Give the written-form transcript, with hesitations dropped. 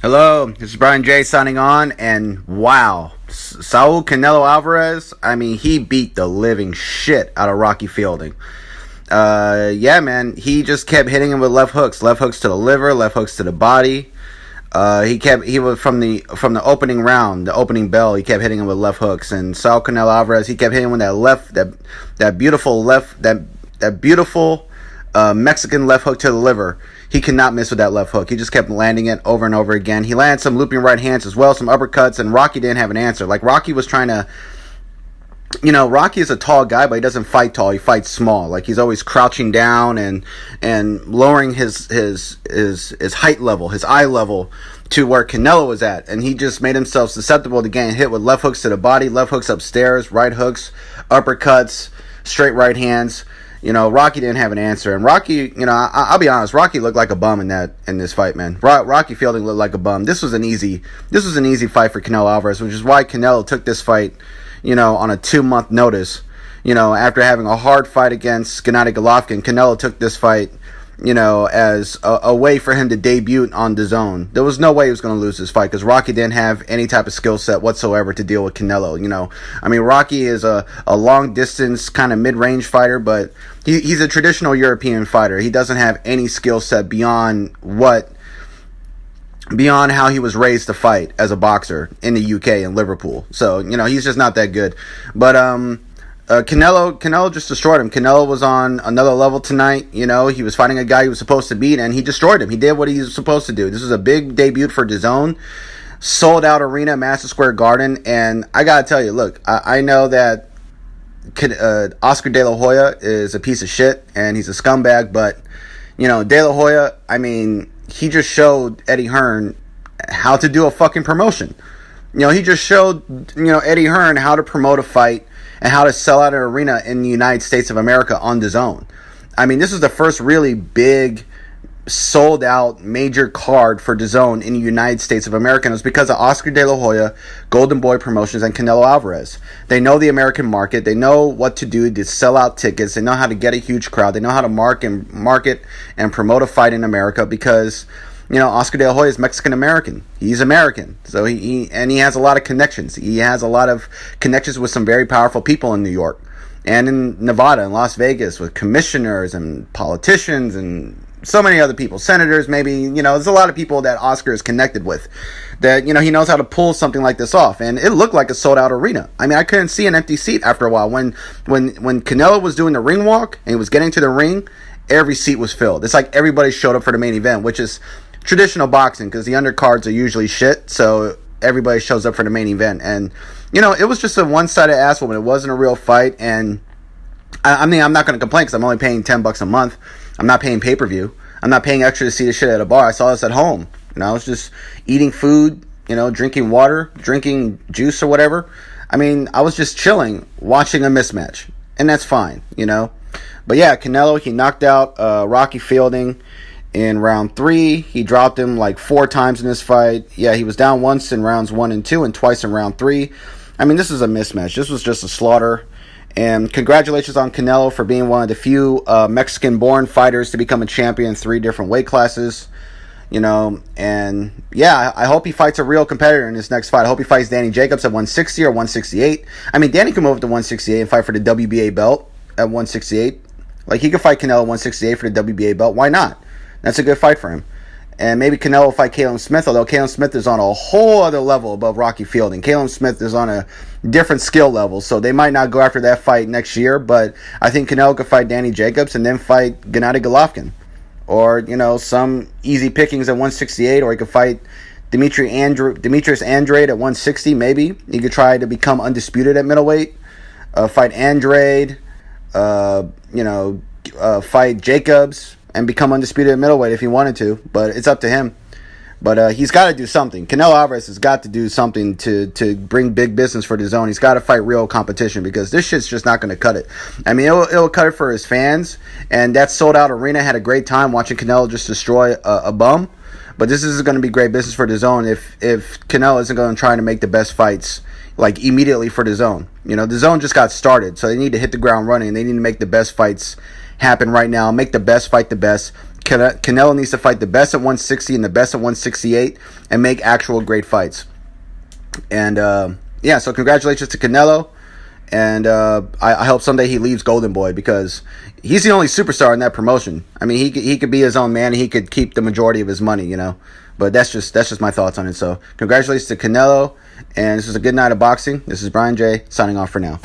Hello, this is Brian J signing on, and wow, Saul Canelo Alvarez, I mean, he beat the living shit out of Rocky Fielding. Yeah, man, he just kept hitting him with left hooks to the liver, left hooks to the body. He was from the opening round, the opening bell. He kept hitting him with left hooks, and Saul Canelo Alvarez, he kept hitting him with that beautiful Mexican left hook to the liver. He cannot miss with that left hook. He just kept landing it over and over again. He landed some looping right hands as well, some uppercuts, and Rocky didn't have an answer. Like, Rocky was trying to, Rocky is a tall guy, but he doesn't fight tall. He fights small. Like, he's always crouching down and lowering his height level, his eye level, to where Canelo was at. And he just made himself susceptible to getting hit with left hooks to the body, left hooks upstairs, right hooks, uppercuts, straight right hands. Rocky didn't have an answer, and Rocky, I'll be honest, Rocky looked like a bum in this fight, man. Rocky Fielding looked like a bum. This was an easy fight for Canelo Alvarez, which is why Canelo took this fight, on a 2-month notice. After having a hard fight against Gennady Golovkin, Canelo took this fight, as a way for him to debut on DAZN. There was no way he was going to lose this fight because Rocky didn't have any type of skill set whatsoever to deal with Canelo. Rocky is a long distance kind of mid-range fighter, but he's a traditional European fighter. He doesn't have any skill set beyond how he was raised to fight as a boxer in the UK and Liverpool. So, he's just not that good. But Canelo just destroyed him. Canelo was on another level tonight. He was fighting a guy he was supposed to beat, and he destroyed him. He did what he was supposed to do. This was a big debut for DAZN. Sold out arena, Madison Square Garden, and I gotta tell you, look, I know that Oscar De La Hoya is a piece of shit, and he's a scumbag, but, De La Hoya, he just showed Eddie Hearn how to do a fucking promotion. He just showed, Eddie Hearn how to promote a fight and how to sell out an arena in the United States of America on DAZN. This is the first really big, sold-out, major card for DAZN in the United States of America, and it's because of Oscar De La Hoya, Golden Boy Promotions, and Canelo Alvarez. They know the American market. They know what to do to sell out tickets. They know how to get a huge crowd. They know how to market and promote a fight in America because, Oscar De La Hoya is Mexican-American. He's American. So he has a lot of connections. He has a lot of connections with some very powerful people in New York and in Nevada and Las Vegas with commissioners and politicians and so many other people, senators, maybe, there's a lot of people that Oscar is connected with that, he knows how to pull something like this off. And it looked like a sold out arena. I couldn't see an empty seat after a while. When Canelo was doing the ring walk and he was getting to the ring, every seat was filled. It's like everybody showed up for the main event, which is traditional boxing because the undercards are usually shit. So everybody shows up for the main event. And, it was just a one-sided ass whooping. It wasn't a real fight. And I'm not going to complain because I'm only paying $10 a month. I'm not paying pay-per-view. I'm not paying extra to see this shit at a bar. I saw this at home. I was just eating food, drinking water, drinking juice or whatever. I was just chilling, watching a mismatch. And that's fine, But yeah, Canelo, he knocked out Rocky Fielding in round 3. He dropped him like 4 times in this fight. Yeah, he was down once in rounds 1 and 2 and twice in round 3. This is a mismatch. This was just a slaughter. And congratulations on Canelo for being one of the few Mexican-born fighters to become a champion in 3 different weight classes. And yeah, I hope he fights a real competitor in this next fight. I hope he fights Danny Jacobs at 160 or 168. Danny can move up to 168 and fight for the WBA belt at 168. Like, he could fight Canelo at 168 for the WBA belt. Why not? That's a good fight for him. And maybe Canelo will fight Caleb Smith, although Caleb Smith is on a whole other level above Rocky Fielding. Caleb Smith is on a different skill level, so they might not go after that fight next year, but I think Canelo could fight Danny Jacobs and then fight Gennady Golovkin. Or, some easy pickings at 168, or he could fight Demetrius Andrade at 160, maybe. He could try to become undisputed at middleweight, fight Andrade, fight Jacobs, and become undisputed at middleweight if he wanted to, but it's up to him. But he's got to do something. Canelo Alvarez has got to do something to bring big business for DAZN. He's got to fight real competition because this shit's just not going to cut it. It'll cut it for his fans, and that sold-out arena had a great time watching Canelo just destroy a bum. But this is going to be great business for DAZN if Canelo isn't going to try to make the best fights like immediately for DAZN. DAZN just got started, so they need to hit the ground running. They need to make the best fights happen right now. Make the best fight the best. Canelo needs to fight the best at 160 and the best at 168 and make actual great fights. And yeah, so congratulations to Canelo. And I hope someday he leaves Golden Boy, because he's the only superstar in that promotion. I mean, he could be his own man, and he could keep the majority of his money, you know. But that's just my thoughts on it. So congratulations to Canelo, and this is a good night of boxing. This is Brian J. signing off for now.